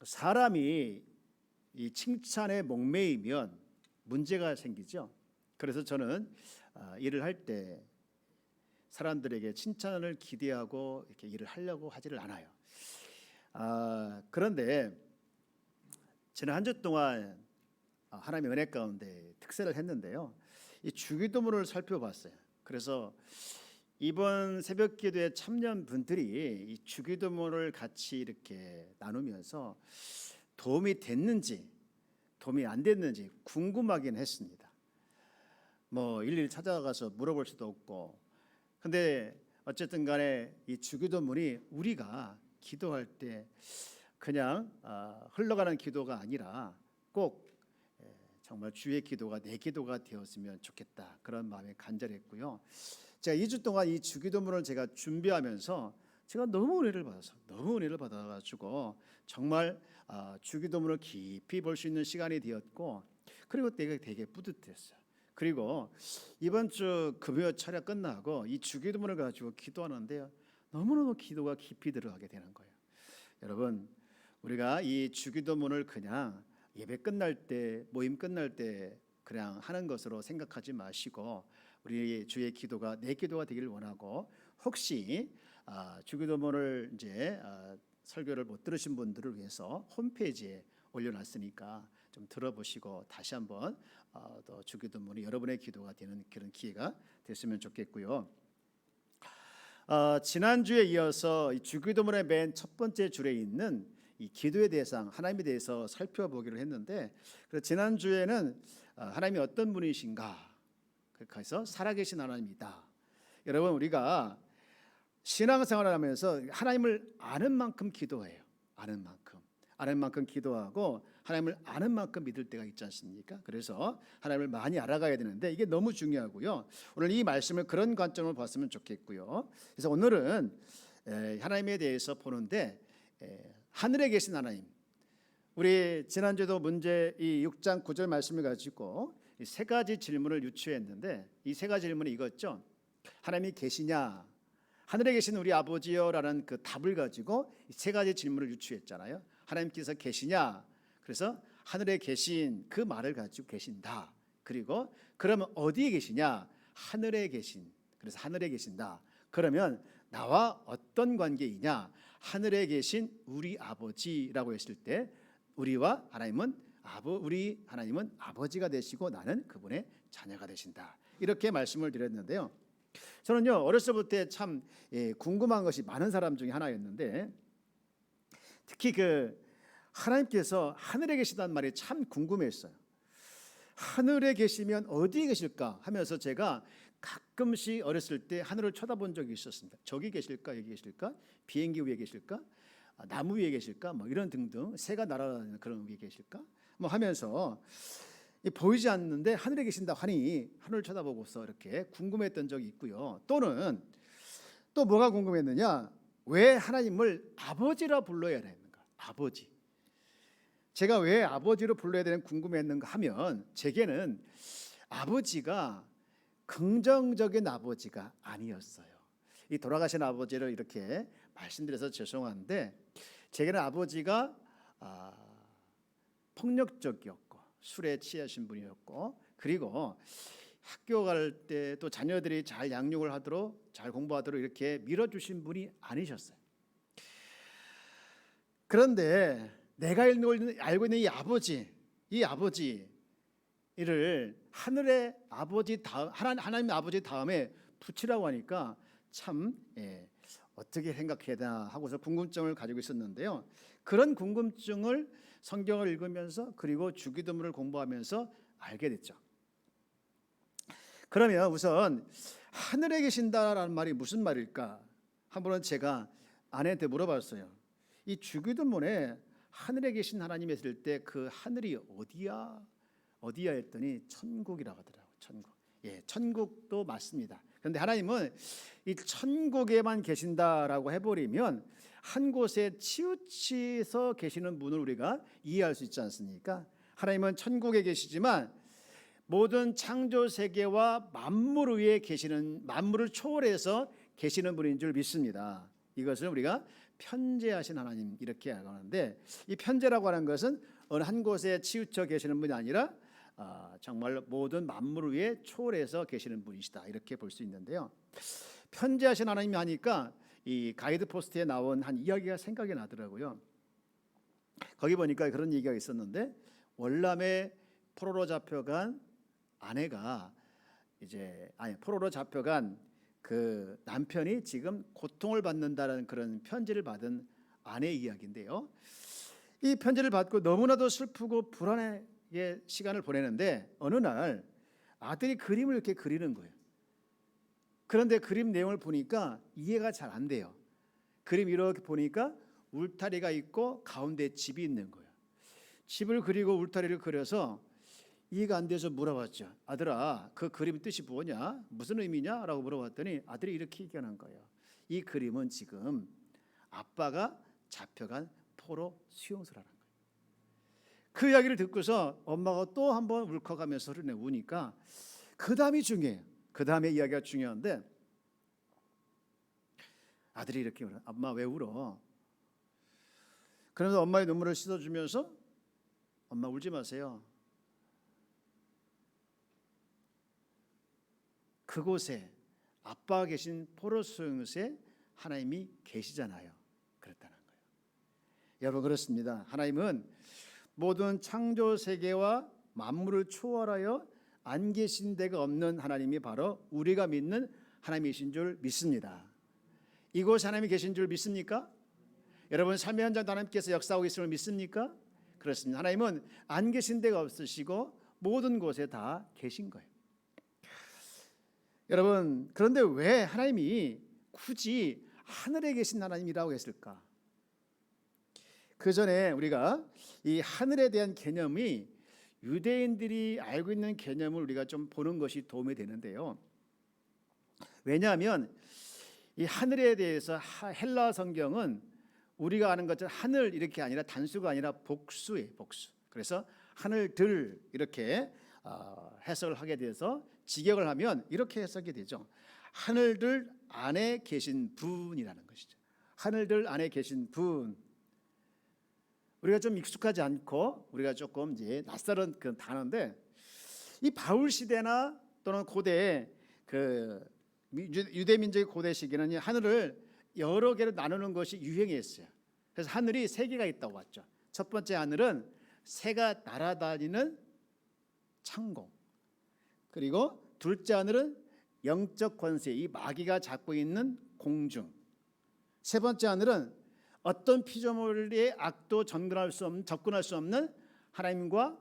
사람이 이 칭찬에 목매이면 문제가 생기죠. 그래서 저는 일을 할 때 사람들에게 칭찬을 기대하고 이렇게 일을 하려고 하지를 않아요. 그런데 지난 한 주 동안 하나님의 은혜 가운데 특세를 했는데요. 이 주기도문을 살펴봤어요. 그래서 이번 새벽 기도에 참여한 분들이 이 주기도문을 같이 이렇게 나누면서 도움이 됐는지 도움이 안 됐는지 궁금하긴 했습니다. 뭐 일일이 찾아가서 물어볼 수도 없고, 근데 어쨌든 간에 이 주기도문이 우리가 기도할 때 그냥 흘러가는 기도가 아니라 꼭 정말 주의 기도가 내 기도가 되었으면 좋겠다, 그런 마음에 간절했고요. 제가 2주 동안 이 주기도문을 제가 준비하면서 제가 너무 은혜를 받아가지고 정말 주기도문을 깊이 볼 수 있는 시간이 되었고, 그리고 되게 뿌듯했어요. 그리고 이번 주 금요 철야 끝나고 이 주기도문을 가지고 기도하는데요, 너무너무 기도가 깊이 들어가게 되는 거예요. 여러분, 우리가 이 주기도문을 그냥 예배 끝날 때, 모임 끝날 때 그냥 하는 것으로 생각하지 마시고, 우리 주의 기도가 내 기도가 되기를 원하고, 혹시 주기도문을 이제 설교를 못 들으신 분들을 위해서 홈페이지에 올려놨으니까 좀 들어보시고 다시 한번 또 주기도문이 여러분의 기도가 되는 그런 기회가 됐으면 좋겠고요. 지난주에 이어서 이 주기도문의 맨 첫 번째 줄에 있는 이 기도의 대상, 하나님에 대해서 살펴보기로 했는데, 그래서 지난주에는 하나님이 어떤 분이신가, 그래서 살아계신 하나님이다. 여러분, 우리가 신앙생활을 하면서 하나님을 아는 만큼 기도해요. 아는 만큼 기도하고 하나님을 아는 만큼 믿을 때가 있지 않습니까? 그래서 하나님을 많이 알아가야 되는데 이게 너무 중요하고요. 오늘 이 말씀을 그런 관점으로 봤으면 좋겠고요. 그래서 오늘은 하나님에 대해서 보는데, 하늘에 계신 하나님, 우리 지난주에도 문제 이 6장 9절 말씀을 가지고 세 가지 질문을 유추했는데, 이 세 가지 질문이 이거죠. 하나님이 계시냐, 하늘에 계신 우리 아버지여라는 그 답을 가지고 세 가지 질문을 유추했잖아요. 하나님께서 계시냐, 그래서 하늘에 계신 그 말을 가지고 계신다. 그리고 그러면 어디에 계시냐, 하늘에 계신, 그래서 하늘에 계신다. 그러면 나와 어떤 관계이냐, 하늘에 계신 우리 아버지라고 했을 때 우리와 하나님은 우리 하나님은 아버지가 되시고 나는 그분의 자녀가 되신다, 이렇게 말씀을 드렸는데요. 저는요, 어렸을 때부터 참 궁금한 것이 많은 사람 중에 하나였는데, 특히 그 하나님께서 하늘에 계시다는 말이 참 궁금했어요. 하늘에 계시면 어디에 계실까 하면서 제가 가끔씩 어렸을 때 하늘을 쳐다본 적이 있었습니다. 저기 계실까, 여기 계실까, 비행기 위에 계실까, 나무 위에 계실까, 뭐 이런 등등, 새가 날아다니는 그런 위에 계실까 뭐 하면서 보이지 않는데 하늘에 계신다 하니 하늘을 쳐다보고서 이렇게 궁금했던 적이 있고요. 또는 또 뭐가 궁금했느냐, 왜 하나님을 아버지라 불러야 되는가, 아버지. 제가 왜 아버지로 불러야 되는 궁금했는가 하면, 제게는 아버지가 긍정적인 아버지가 아니었어요. 이 돌아가신 아버지를 이렇게 말씀드려서 죄송한데, 제게는 아버지가 폭력적이었고 술에 취하신 분이었고, 그리고 학교 갈 때 또 자녀들이 잘 양육을 하도록, 잘 공부하도록 이렇게 밀어주신 분이 아니셨어요. 그런데 내가 알고 있는 이 아버지를 하늘의 아버지 다음, 하나님의 아버지 다음에 붙이라고 하니까 참 어떻게 생각해야 되나 하고서 궁금증을 가지고 있었는데요. 그런 궁금증을 성경을 읽으면서 그리고 주기도문을 공부하면서 알게 됐죠. 그러면 우선 하늘에 계신다라는 말이 무슨 말일까? 한 번은 제가 아내한테 물어봤어요. 이 주기도문에 하늘에 계신 하나님 했을 때 그 하늘이 어디야 했더니 천국이라고 하더라고요. 천국. 천국도 맞습니다. 그런데 하나님은 이 천국에만 계신다라고 해버리면 한 곳에 치우쳐서 계시는 분을 우리가 이해할 수 있지 않습니까? 하나님은 천국에 계시지만 모든 창조 세계와 만물 위에 계시는, 만물을 초월해서 계시는 분인 줄 믿습니다. 이것을 우리가 편재하신 하나님 이렇게 하는데, 이 편재라고 하는 것은 어느 한 곳에 치우쳐 계시는 분이 아니라 정말 모든 만물 위에 초월해서 계시는 분이시다 이렇게 볼 수 있는데요. 편재하신 하나님이 하니까 이 가이드 포스트에 나온 한 이야기가 생각이 나더라고요. 거기 보니까 그런 얘기가 있었는데, 월남에 포로로 잡혀간 아내가 포로로 잡혀간 그 남편이 지금 고통을 받는다는 그런 편지를 받은 아내의 이야기인데요. 이 편지를 받고 너무나도 슬프고 불안하게 시간을 보내는데, 어느 날 아들이 그림을 이렇게 그리는 거예요. 그런데 그림 내용을 보니까 이해가 잘 안 돼요. 그림 이렇게 보니까 울타리가 있고 가운데 집이 있는 거예요. 집을 그리고 울타리를 그려서 이해가 안 돼서 물어봤죠. 아들아, 그 그림 뜻이 뭐냐? 무슨 의미냐? 라고 물어봤더니 아들이 이렇게 얘기하는 거예요. 이 그림은 지금 아빠가 잡혀간 포로 수용소라는 거예요. 그 이야기를 듣고서 엄마가 또 한번 울컥하면서 소리내 우니까 그 다음이 중요해요. 그 다음에 이야기가 중요한데, 아들이 이렇게 울어요. 엄마 왜 울어? 그러면서 엄마의 눈물을 씻어주면서, 엄마 울지 마세요. 그곳에 아빠가 계신 포로 수용소에 하나님이 계시잖아요. 그랬다는 거예요. 여러분, 그렇습니다. 하나님은 모든 창조 세계와 만물을 초월하여 안 계신 데가 없는 하나님이 바로 우리가 믿는 하나님이신 줄 믿습니다. 이곳에 하나님이 계신 줄 믿습니까? 여러분, 삶의 현장도 하나님께서 역사하고 있음을 믿습니까? 그렇습니다. 하나님은 안 계신 데가 없으시고 모든 곳에 다 계신 거예요. 여러분, 그런데 왜 하나님이 굳이 하늘에 계신 하나님이라고 했을까? 그 전에 우리가 이 하늘에 대한 개념이 유대인들이 알고 있는 개념을 우리가 좀 보는 것이 도움이 되는데요. 왜냐하면 이 하늘에 대해서 헬라 성경은 우리가 아는 것처럼 하늘 이렇게 아니라 단수가 아니라 복수예요, 복수. 그래서 하늘들 이렇게 해석을 하게 돼서 직역을 하면 이렇게 해석이 되죠. 하늘들 안에 계신 분이라는 것이죠. 하늘들 안에 계신 분. 우리가 좀 익숙하지 않고 우리가 조금 이제 낯설은 그 단어인데, 이 바울 시대나 또는 고대 그 유대 민족의 고대 시기는 하늘을 여러 개로 나누는 것이 유행했어요. 그래서 하늘이 세 개가 있다고 봤죠. 첫 번째 하늘은 새가 날아다니는 창공. 그리고 둘째 하늘은 영적 권세, 이 마귀가 잡고 있는 공중. 세 번째 하늘은 어떤 피조물의 악도 접근할 수 없는 하나님과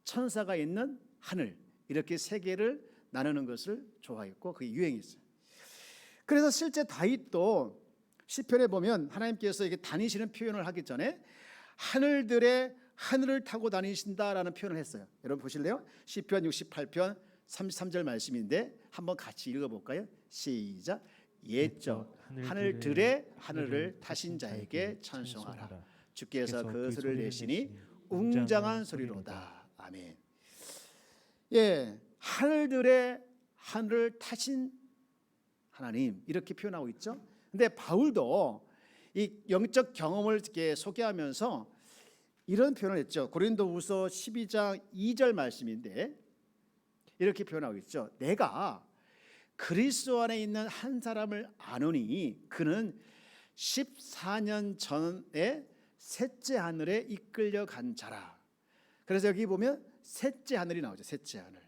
천사가 있는 하늘. 이렇게 세 개를 나누는 것을 좋아했고 그게 유행했어요. 그래서 실제 다윗도 시편에 보면 하나님께서 이게 다니시는 표현을 하기 전에 하늘들의 하늘을 타고 다니신다라는 표현을 했어요. 여러분 보실래요? 시편 68편 33절 말씀인데 한번 같이 읽어볼까요? 시작. 옛적 하늘들의 하늘을 타신 자에게 찬송하라. 주께서 그 소리를 내시니 웅장한 소리로다. 아멘. 예, 하늘들의 하늘을 타신 하나님 이렇게 표현하고 있죠. 근데 바울도 이 영적 경험을 이렇게 소개하면서 이런 표현을 했죠. 고린도후서 12장 2절 말씀인데 이렇게 표현하고 있죠. 내가 그리스도 안에 있는 한 사람을 아노니 그는 14년 전에 셋째 하늘에 이끌려 간 자라. 그래서 여기 보면 셋째 하늘이 나오죠. 셋째 하늘.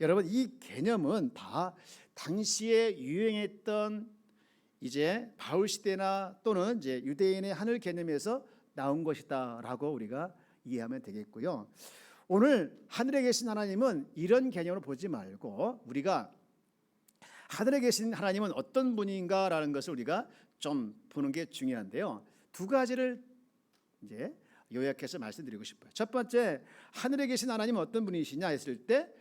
여러분, 이 개념은 다 당시에 유행했던 이제 바울 시대나 또는 이제 유대인의 하늘 개념에서 나온 것이다라고 우리가 이해하면 되겠고요. 오늘 하늘에 계신 하나님은 이런 개념으로 보지 말고 우리가 하늘에 계신 하나님은 어떤 분인가라는 것을 우리가 좀 보는 게 중요한데요. 두 가지를 이제 요약해서 말씀드리고 싶어요. 첫 번째, 하늘에 계신 하나님은 어떤 분이시냐 했을 때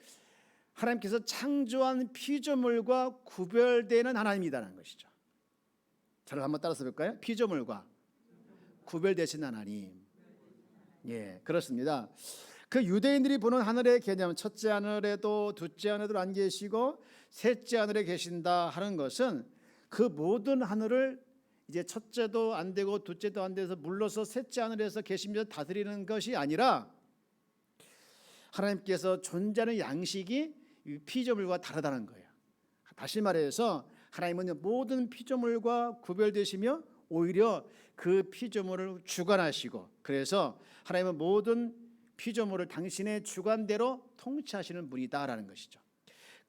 하나님께서 창조한 피조물과 구별되는 하나님이라는 것이죠. 저를 한번 따라서 볼까요? 피조물과 구별되신 하나님. 예, 그렇습니다. 그 유대인들이 보는 하늘의 개념, 첫째 하늘에도 둘째 하늘에도 안 계시고 셋째 하늘에 계신다 하는 것은 그 모든 하늘을 이제 첫째도 안 되고 둘째도 안 돼서 물러서 셋째 하늘에서 계시면서 다스리는 것이 아니라 하나님께서 존재하는 양식이 이 피조물과 다르다는 거예요. 다시 말해서 하나님은 모든 피조물과 구별되시며 오히려 그 피조물을 주관하시고, 그래서 하나님은 모든 피조물을 당신의 주관대로 통치하시는 분이다라는 것이죠.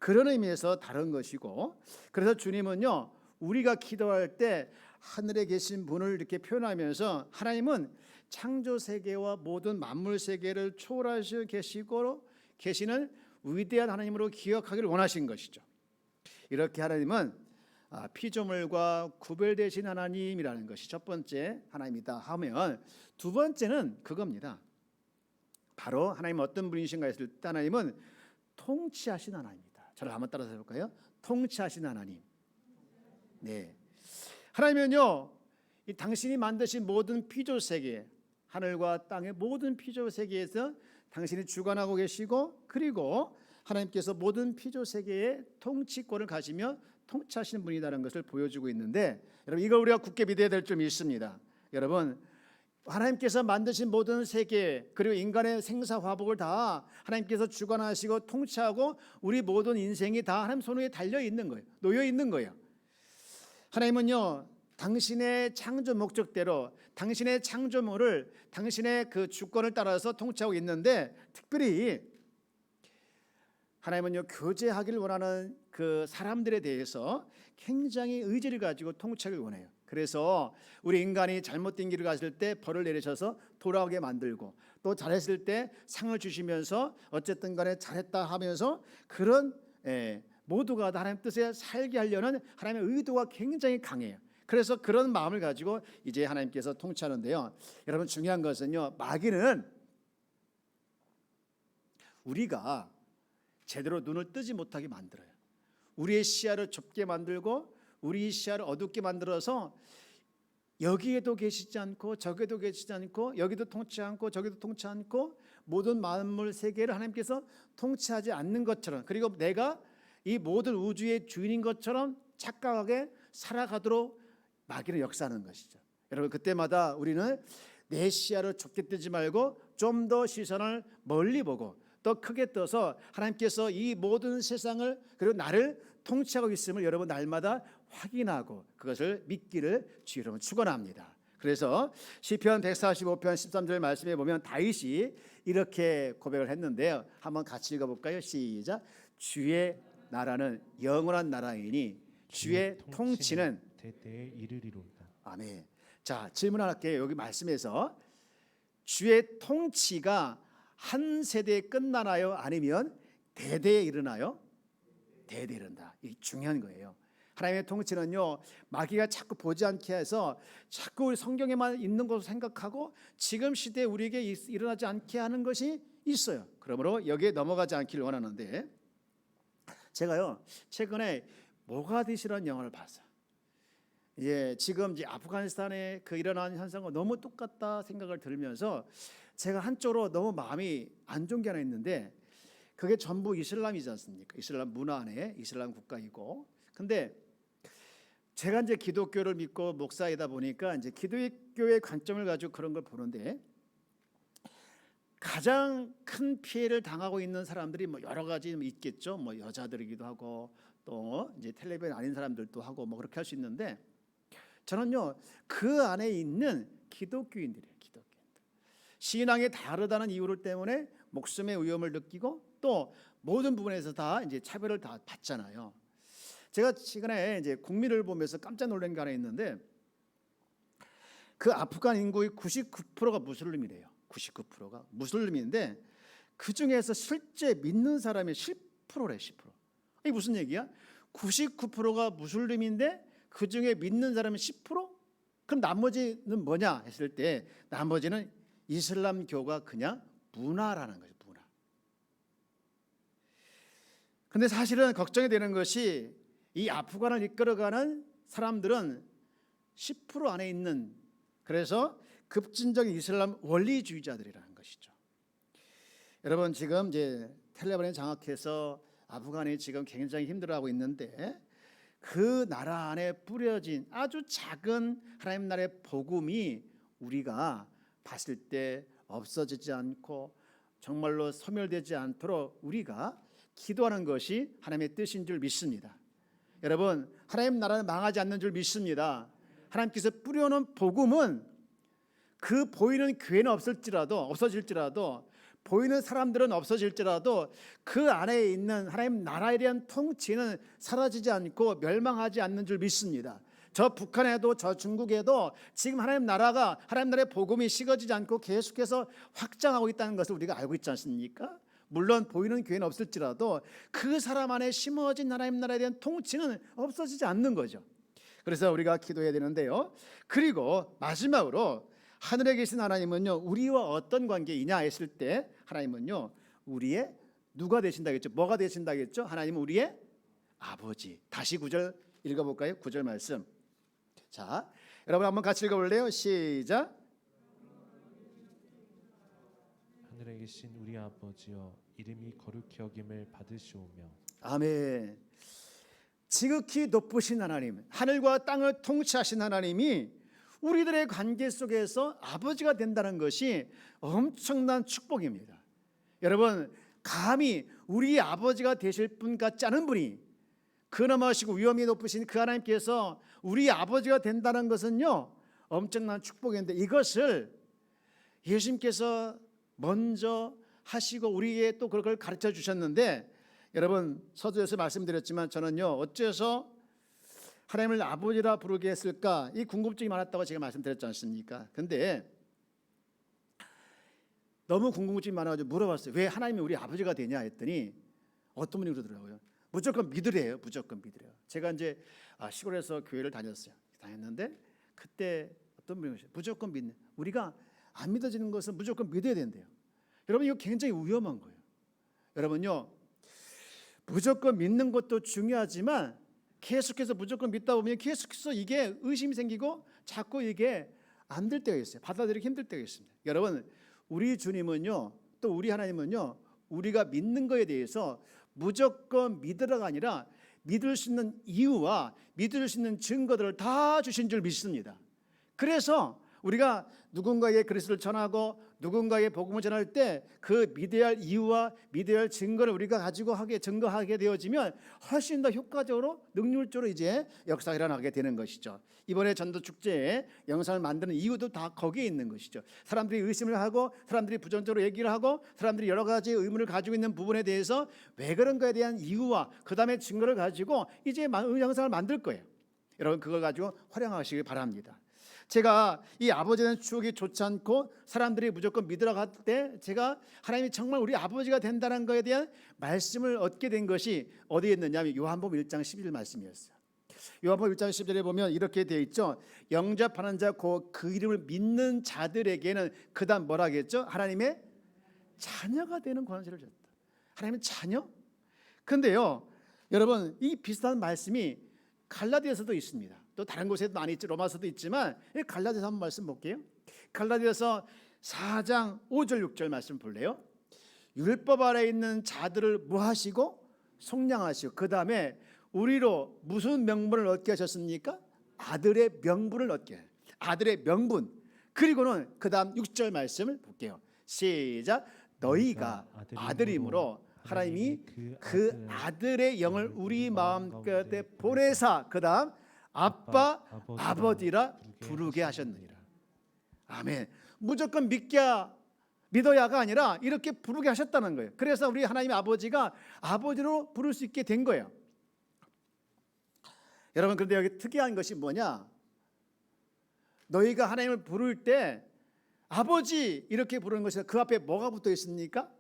그런 의미에서 다른 것이고, 그래서 주님은요, 우리가 기도할 때 하늘에 계신 분을 이렇게 표현하면서 하나님은 창조 세계와 모든 만물 세계를 초월하시고 계시는 위대한 하나님으로 기억하기를 원하신 것이죠. 이렇게 하나님은 피조물과 구별되신 하나님이라는 것이 첫 번째 하나님이다 하면, 두 번째는 그겁니다. 바로 하나님은 어떤 분이신가 했을 때 하나님은 통치하신 하나님이다. 저를 한번 따라서 해볼까요? 통치하신 하나님. 네, 하나님은요, 이 당신이 만드신 모든 피조 세계, 하늘과 땅의 모든 피조 세계에서 당신이 주관하고 계시고, 그리고 하나님께서 모든 피조 세계의 통치권을 가지며 통치하시는 분이라는 것을 보여주고 있는데, 여러분 이걸 우리가 굳게 믿어야 될 점이 있습니다. 여러분, 하나님께서 만드신 모든 세계 그리고 인간의 생사화복을 다 하나님께서 주관하시고 통치하고 우리 모든 인생이 다 하나님 손 위에 달려 있는 거예요. 놓여 있는 거예요. 하나님은요, 당신의 창조 목적대로 당신의 창조물을 당신의 그 주권을 따라서 통치하고 있는데, 특별히 하나님은요, 교제하기를 원하는 그 사람들에 대해서 굉장히 의지를 가지고 통치하기를 원해요. 그래서 우리 인간이 잘못된 길을 갔을 때 벌을 내리셔서 돌아오게 만들고, 또 잘했을 때 상을 주시면서 어쨌든 간에 잘했다 하면서 그런 모두가 다 하나님 뜻에 살게 하려는 하나님의 의도가 굉장히 강해요. 그래서 그런 마음을 가지고 이제 하나님께서 통치하는데요. 여러분 중요한 것은요, 마귀는 우리가 제대로 눈을 뜨지 못하게 만들어요. 우리의 시야를 좁게 만들고 우리 시야를 어둡게 만들어서 여기에도 계시지 않고 저기에도 계시지 않고 여기도 통치 않고 저기도 통치 않고 모든 만물 세계를 하나님께서 통치하지 않는 것처럼, 그리고 내가 이 모든 우주의 주인인 것처럼 착각하게 살아가도록 마귀는 역사하는 것이죠. 여러분 그때마다 우리는 내 시야를 좁게 뜨지 말고 좀 더 시선을 멀리 보고 더 크게 떠서 하나님께서 이 모든 세상을 그리고 나를 통치하고 있음을 여러분 날마다 확인하고 그것을 믿기를 주 여러분 축원합니다. 그래서 시편 145편 13절 말씀에 보면 다윗이 이렇게 고백을 했는데요. 한번 같이 읽어볼까요? 시작. 주의 나라는 영원한 나라이니 주의 통치는 대대에 이르리로다. 아멘. 자, 질문 하나 할게요. 여기 말씀에서 주의 통치가 한 세대에 끝나나요? 아니면 대대에 이르나요? 대대에 이른다. 이 중요한 거예요. 하나님의 통치는요, 마귀가 자꾸 보지 않게 해서 자꾸 우리 성경에만 있는 것으로 생각하고 지금 시대에 우리에게 일어나지 않게 하는 것이 있어요. 그러므로 여기에 넘어가지 않기를 원하는데, 제가요 최근에 모가디슈라는 영화를 봤어요. 지금 이제 아프가니스탄에 그 일어나는 현상과 너무 똑같다 생각을 들면서 제가 한쪽으로 너무 마음이 안 좋은 게 하나 있는데, 그게 전부 이슬람이지 않습니까? 이슬람 문화 안에 이슬람 국가이고, 근데 제가 이제 기독교를 믿고 목사이다 보니까 이제 기독교의 관점을 가지고 그런 걸 보는데, 가장 큰 피해를 당하고 있는 사람들이 뭐 여러 가지 있겠죠. 뭐 여자들이기도 하고 또 이제 텔레비전 아닌 사람들도 하고 뭐 그렇게 할 수 있는데, 저는요 그 안에 있는 기독교인들이에요. 기독교인들. 신앙이 다르다는 이유 때문에 목숨의 위험을 느끼고 또 모든 부분에서 다 이제 차별을 다 받잖아요. 제가 최근에 이제 국민을 보면서 깜짝 놀란 게 하나 있는데, 그 아프간 인구의 99%가 무슬림이래요. 99%가 무슬림인데 그 중에서 실제 믿는 사람이 10%래. 10%. 이게 무슨 얘기야? 99%가 무슬림인데 그 중에 믿는 사람이 10%? 그럼 나머지는 뭐냐 했을 때, 나머지는 이슬람교가 그냥 문화라는 거죠. 문화. 근데 사실은 걱정이 되는 것이 이 아프간을 이끌어가는 사람들은 10% 안에 있는, 그래서 급진적인 이슬람 원리주의자들이라는 것이죠. 여러분 지금 이제 텔레반이 장악해서 아프간이 지금 굉장히 힘들어하고 있는데, 그 나라 안에 뿌려진 아주 작은 하나님 나라의 복음이 우리가 봤을 때 없어지지 않고 정말로 소멸되지 않도록 우리가 기도하는 것이 하나님의 뜻인 줄 믿습니다. 여러분, 하나님 나라는 망하지 않는 줄 믿습니다. 하나님께서 뿌려놓은 복음은 그 보이는 교회는 없어질지라도 보이는 사람들은 없어질지라도 그 안에 있는 하나님 나라에 대한 통치는 사라지지 않고 멸망하지 않는 줄 믿습니다. 저 북한에도 저 중국에도 지금 하나님 나라의 복음이 식어지지 않고 계속해서 확장하고 있다는 것을 우리가 알고 있지 않습니까? 물론 보이는 교회는 없을지라도 그 사람 안에 심어진 하나님 나라에 대한 통치는 없어지지 않는 거죠. 그래서 우리가 기도해야 되는데요. 그리고 마지막으로 하늘에 계신 하나님은요, 우리와 어떤 관계이냐 했을 때 하나님은요, 우리의 누가 되신다겠죠? 뭐가 되신다겠죠? 하나님은 우리의 아버지. 다시 9절 읽어볼까요? 9절 말씀. 자, 여러분 한번 같이 읽어볼래요? 시작. 하늘에 계신 우리 아버지여 이름이 거룩히 여김을 받으시오며. 아멘. 지극히 높으신 하나님, 하늘과 땅을 통치하신 하나님이 우리들의 관계 속에서 아버지가 된다는 것이 엄청난 축복입니다. 여러분, 감히 우리 아버지가 되실 분 같지 않은 분이 근엄하시고 위엄이 높으신 그 하나님께서 우리 아버지가 된다는 것은요, 엄청난 축복인데 이것을 예수님께서 먼저 하시고 우리에게 또 그걸 가르쳐 주셨는데, 여러분 서두에서 말씀드렸지만 저는요, 어째서 하나님을 아버지라 부르게 했을까, 이 궁금증이 많았다고 제가 말씀드렸지 않습니까? 근데 너무 궁금증이 많아가지고 물어봤어요. 왜 하나님이 우리 아버지가 되냐 했더니 어떤 분이 그러더라고요. 무조건 믿으래요. 무조건 믿으래요. 제가 이제 시골에서 교회를 다녔는데 그때 어떤 분이 그러셨어요. 무조건 믿는, 우리가 안 믿어지는 것은 무조건 믿어야 된대요. 여러분, 이거 굉장히 위험한 거예요. 여러분요, 무조건 믿는 것도 중요하지만 계속해서 무조건 믿다 보면 계속해서 이게 의심이 생기고 자꾸 이게 안 될 때가 있어요. 받아들이기 힘들 때가 있습니다. 여러분, 우리 주님은요, 또 우리 하나님은요, 우리가 믿는 거에 대해서 무조건 믿으라가 아니라 믿을 수 있는 이유와 믿을 수 있는 증거들을 다 주신 줄 믿습니다. 그래서 우리가 누군가에게 그리스도를 전하고 누군가에게 복음을 전할 때 그 믿어야 할 이유와 믿어야 할 증거를 우리가 가지고 증거하게 되어지면 훨씬 더 효과적으로 능률적으로 이제 역사가 일어나게 되는 것이죠. 이번에 전도 축제에 영상을 만드는 이유도 다 거기에 있는 것이죠. 사람들이 의심을 하고 사람들이 부정적으로 얘기를 하고 사람들이 여러 가지 의문을 가지고 있는 부분에 대해서 왜 그런가에 대한 이유와 그 다음에 증거를 가지고 이제 영상을 만들 거예요. 여러분, 그걸 가지고 활용하시기 바랍니다. 제가 이 아버지는 추억이 좋지 않고 사람들이 무조건 믿으라고 할 때 제가 하나님이 정말 우리 아버지가 된다는 것에 대한 말씀을 얻게 된 것이 어디에 있느냐 하면 요한복음 1장 11절 말씀이었어요. 요한복음 1장 11절에 보면 이렇게 되어 있죠. 영접하는 자 그 이름을 믿는 자들에게는 그다음 뭐라 하겠죠? 하나님의 자녀가 되는 권세를 줬다. 하나님의 자녀? 근데요, 여러분, 이 비슷한 말씀이 갈라디아서도 있습니다. 또 다른 곳에도 많이 있죠. 로마서도 있지만 갈라디아서 한번 말씀 볼게요. 갈라디아서 4장 5절 6절 말씀 볼래요? 율법 아래 있는 자들을 뭐 하시고 속량하시고 그 다음에 우리로 무슨 명분을 얻게 하셨습니까? 아들의 명분을 얻게. 아들의 명분. 그리고는 그 다음 6절 말씀을 볼게요. 시작. 너희가 아들임으로 하나님이 그 아들의 영을 우리 마음끝에 보내사 그 다음 아빠, 아버지라 부르게 하셨느니라. 아멘. 무조건 믿어야가 아니라 이렇게 부르게 하셨다는 거예요. 그래서 우리 하나님의 아버지가 아버지로 부를 수 있게 된 거예요. 여러분, 그런데 여기 특이한 것이 뭐냐? 너희가 하나님을 부를 때 아버지 이렇게 부르는 것이 그 앞에 뭐가 붙어 있습니까?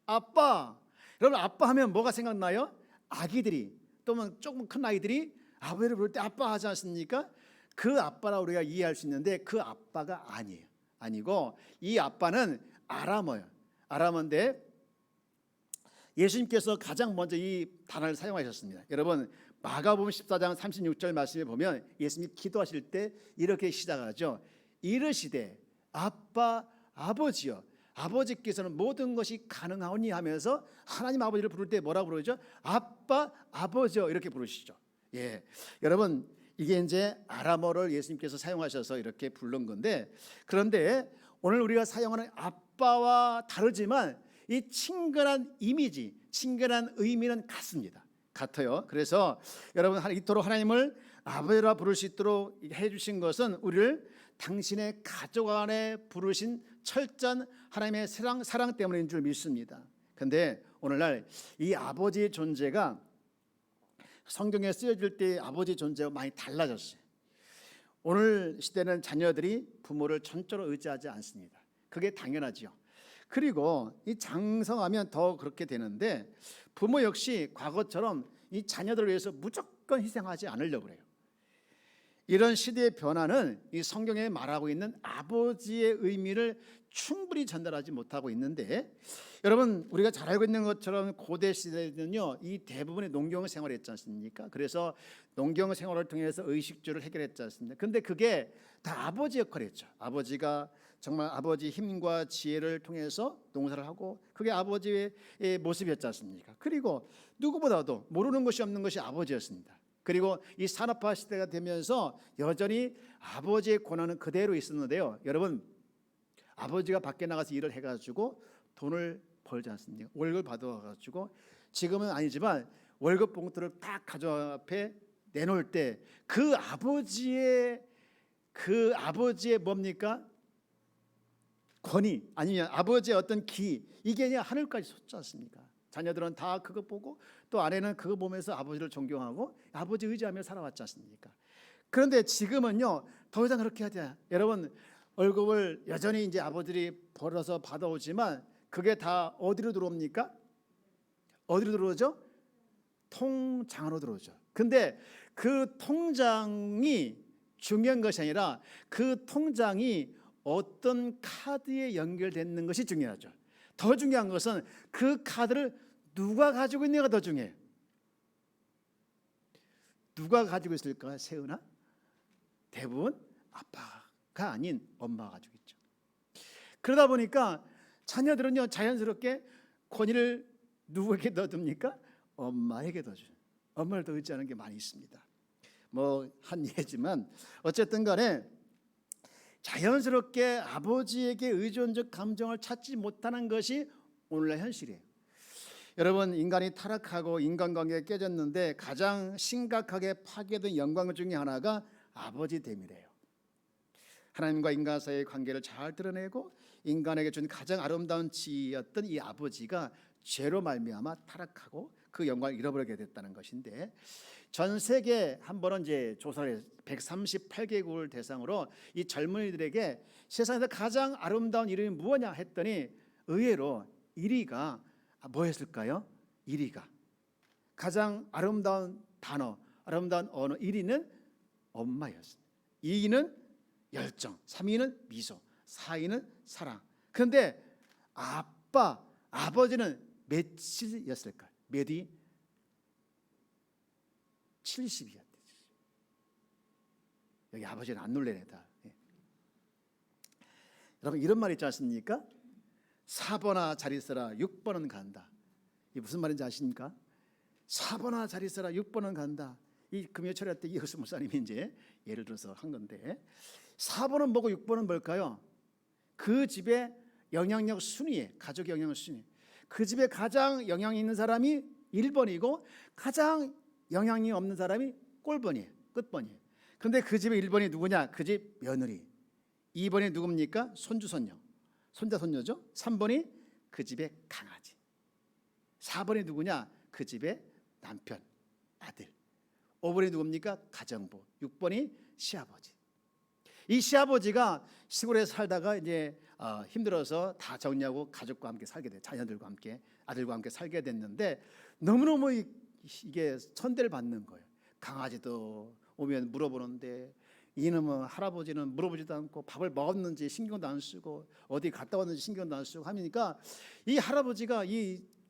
아빠. 여러분, 아빠 하면 뭐가 생각나요? 아기들이 또는 조금 큰 아이들이 아버지를 부를 때 아빠 하지 않습니까? 그 아빠라 우리가 이해할 수 있는데 그 아빠가 아니에요. 아니고 이 아빠는 아람어예요. 아람어인데 예수님께서 가장 먼저 이 단어를 사용하셨습니다. 여러분, 마가복음 14장 36절 말씀에 보면 예수님이 기도하실 때 이렇게 시작하죠. 이르시되 아빠 아버지여. 아버지께서는 모든 것이 가능하오니 하면서 하나님 아버지를 부를 때 뭐라고 부르죠? 아빠 아버지여 이렇게 부르시죠. 예, 여러분 이게 이제 아람어를 예수님께서 사용하셔서 이렇게 부른 건데, 그런데 오늘 우리가 사용하는 아빠와 다르지만 이 친근한 이미지, 친근한 의미는 같아요. 그래서 여러분 이토록 하나님을 아버지라 부를 수 있도록 해주신 것은 우리를 당신의 가족 안에 부르신 철저한 하나님의 사랑 때문인 줄 믿습니다. 그런데 오늘날 이 아버지의 존재가 성경에 쓰여질 때 아버지 존재가 많이 달라졌어요. 오늘 시대는 자녀들이 부모를 전적으로 의지하지 않습니다. 그게 당연하죠. 그리고 이 장성하면 더 그렇게 되는데, 부모 역시 과거처럼 이 자녀들을 위해서 무조건 희생하지 않으려고 그래요. 이런 시대의 변화는 이 성경에 말하고 있는 아버지의 의미를 충분히 전달하지 못하고 있는데, 여러분 우리가 잘 알고 있는 것처럼 고대 시대는요 이 대부분의 농경 생활을 했지 않습니까? 그래서 농경 생활을 통해서 의식주를 해결했지 않습니까? 근데 그게 다 아버지 역할이었죠. 아버지가 정말 아버지 힘과 지혜를 통해서 농사를 하고, 그게 아버지의 모습이었지 않습니까? 그리고 누구보다도 모르는 것이 없는 것이 아버지였습니다. 그리고 이 산업화 시대가 되면서 여전히 아버지의 권한은 그대로 있었는데요. 여러분 아버지가 밖에 나가서 일을 해가지고 돈을 벌지 않습니까? 월급 받아가지고, 지금은 아니지만 월급 봉투를 딱 가족 앞에 내놓을 때 그 아버지의 뭡니까? 권위, 아니면 아버지의 어떤 기, 이게 그냥 하늘까지 솟지 않습니까? 자녀들은 다 그거 보고, 또 아내는 그거 보면서 아버지를 존경하고 아버지 의지하며 살아왔지 않습니까? 그런데 지금은요 더 이상 그렇게 하지 않아요. 여러분 월급을 여전히 이제 아버지들이 벌어서 받아오지만 그게 다 어디로 들어옵니까? 어디로 들어오죠? 통장으로 들어오죠. 근데 그 통장이 중요한 것이 아니라 그 통장이 어떤 카드에 연결되는 것이 중요하죠. 더 중요한 것은 그 카드를 누가 가지고 있느냐가 더 중요해요. 누가 가지고 있을까? 세은아? 대부분 아빠가 아닌 엄마가 가지고 있죠. 그러다 보니까 자녀들은요 자연스럽게 권위를 누구에게 넣어둡니까? 엄마에게 넣어줘요. 엄마를 더 의지하는 게 많이 있습니다. 뭐 한 예지만 어쨌든 간에 자연스럽게 아버지에게 의존적 감정을 찾지 못하는 것이 오늘날 현실이에요. 여러분 인간이 타락하고 인간관계가 깨졌는데 가장 심각하게 파괴된 영광 중에 하나가 아버지됨이래요. 하나님과 인간 사이의 관계를 잘 드러내고 인간에게 준 가장 아름다운 지혜였던 이 아버지가 죄로 말미암아 타락하고 그 영광을 잃어버리게 됐다는 것인데, 전 세계 한 번은 이제 조사를 138개국을 대상으로 이 젊은이들에게 세상에서 가장 아름다운 이름이 무엇냐 했더니 의외로 1위가 뭐였을까요? 1위가 가장 아름다운 단어, 아름다운 언어 1위는 엄마였습니다. 2위는 열정, 3위는 미소, 4위는 사랑. 그런데 아버지는 몇이었을까요? 몇 위? 70이었대. 여기 아버지는 안 놀래네 다. 여러분 이런 말 있지 않습니까? 4번아 잘 있어라 6번은 간다. 이게 무슨 말인지 아십니까? 4번아 잘 있어라 6번은 간다. 이 금요철야 때 이효수 목사님이 이제 예를 들어서 한 건데, 4번은 뭐고 6번은 뭘까요? 그 집에 영향력 순위에, 가족 영향력 순위, 그 집에 가장 영향이 있는 사람이 1번이고 가장 영향이 없는 사람이 꼴번이에요. 끝번이에요. 그런데 그 집의 1번이 누구냐? 그 집 며느리. 2번이 누굽니까? 손주 손녀, 손자 손녀죠. 3번이 그 집의 강아지. 4번이 누구냐? 그 집의 남편, 아들. 5번이 누굽니까? 가정부. 6번이 시아버지. 이 시아버지가 시골에 살다가 이제 힘들어서 다 정리하고 가족과 함께 살게 돼, 자녀들과 함께, 아들과 함께 살게 됐는데 너무너무 이게 천대를 받는 거예요. 강아지도 오면 물어보는데 이놈은 할아버지는 물어보지도 않고 밥을 먹었는지 신경도 안 쓰고 어디 갔다 왔는지 신경도 안 쓰고 하니까 이 할아버지가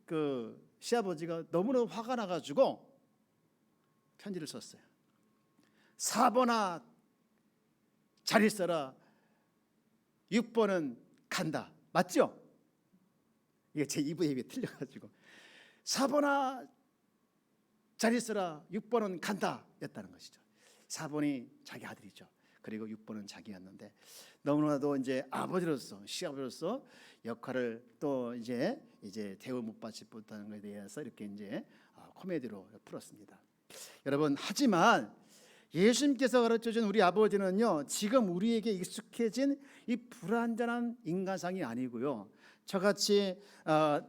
그 시아버지가 너무너무 화가 나가지고 편지를 썼어요. 4번아 잘 있어라 6번은 간다. 맞죠? 이게 제 2부에 틀려가지고 4번아 잘 있어라. 6번은 간다 였다는 것이죠. 4번이 자기 아들이죠. 그리고 6번은 자기였는데 너무나도 이제 아버지로서 시아버지로서 역할을 또 이제 대우 못 받지 못하는 것에 대해서 이렇게 이제 코미디로 풀었습니다. 여러분, 하지만 예수님께서 가르쳐준 우리 아버지는요, 지금 우리에게 익숙해진 이 불완전한 인간상이 아니고요, 저같이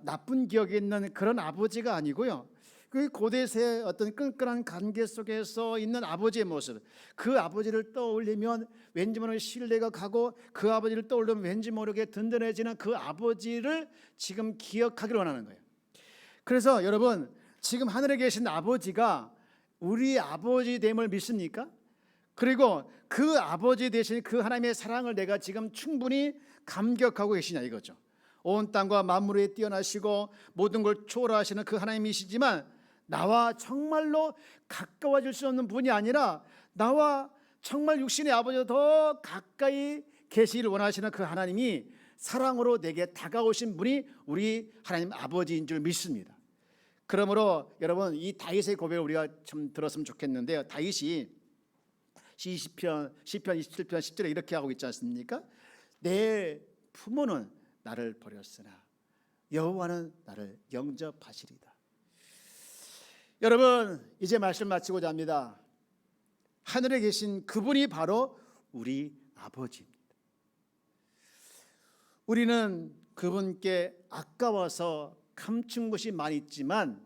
나쁜 기억이 있는 그런 아버지가 아니고요, 그 고대세의 어떤 끈끈한 관계 속에서 있는 아버지의 모습, 그 아버지를 떠올리면 왠지 모르게 신뢰가 가고, 그 아버지를 떠올리면 왠지 모르게 든든해지는 그 아버지를 지금 기억하기를 원하는 거예요. 그래서 여러분, 지금 하늘에 계신 아버지가 우리 아버지 됨을 믿습니까? 그리고 그 아버지 되신 그 하나님의 사랑을 내가 지금 충분히 감격하고 계시냐 이거죠. 온 땅과 만물에 뛰어나시고 모든 걸 초월하시는 그 하나님이시지만 나와 정말로 가까워질 수 없는 분이 아니라 나와 정말 육신의 아버지와 더 가까이 계시기를 원하시는 그 하나님이 사랑으로 내게 다가오신 분이 우리 하나님 아버지인 줄 믿습니다. 그러므로 여러분, 이 다윗의 고백을 우리가 좀 들었으면 좋겠는데요. 다윗이 시편 27편 10절에 이렇게 하고 있지 않습니까? 내 부모는 나를 버렸으나 여호와는 나를 영접하시리다. 여러분, 이제 말씀 마치고자 합니다. 하늘에 계신 그분이 바로 우리 아버지입니다. 우리는 그분께 아까워서 감춘 것이 많이 있지만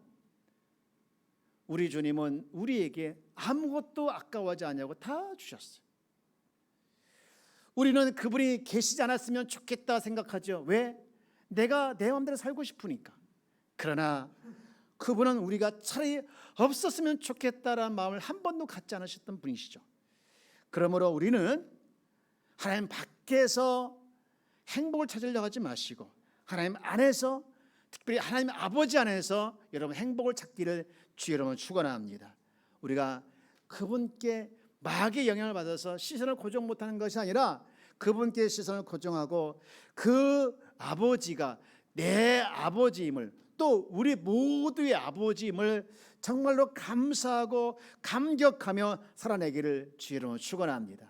우리 주님은 우리에게 아무것도 아까워하지 않냐고 다 주셨어요. 우리는 그분이 계시지 않았으면 좋겠다 생각하죠. 왜? 내가 내 마음대로 살고 싶으니까. 그러나 그분은 우리가 차라리 없었으면 좋겠다라는 마음을 한 번도 갖지 않으셨던 분이시죠. 그러므로 우리는 하나님 밖에서 행복을 찾으려고 하지 마시고 하나님 안에서, 특별히 하나님 아버지 안에서 여러분 행복을 찾기를 주 여러분 축원합니다. 우리가 그분께 마귀의 영향을 받아서 시선을 고정 못하는 것이 아니라 그분께 시선을 고정하고 그 아버지가 내 아버지임을, 또 우리 모두의 아버지임을 정말로 감사하고 감격하며 살아내기를 주 여러분 축원합니다.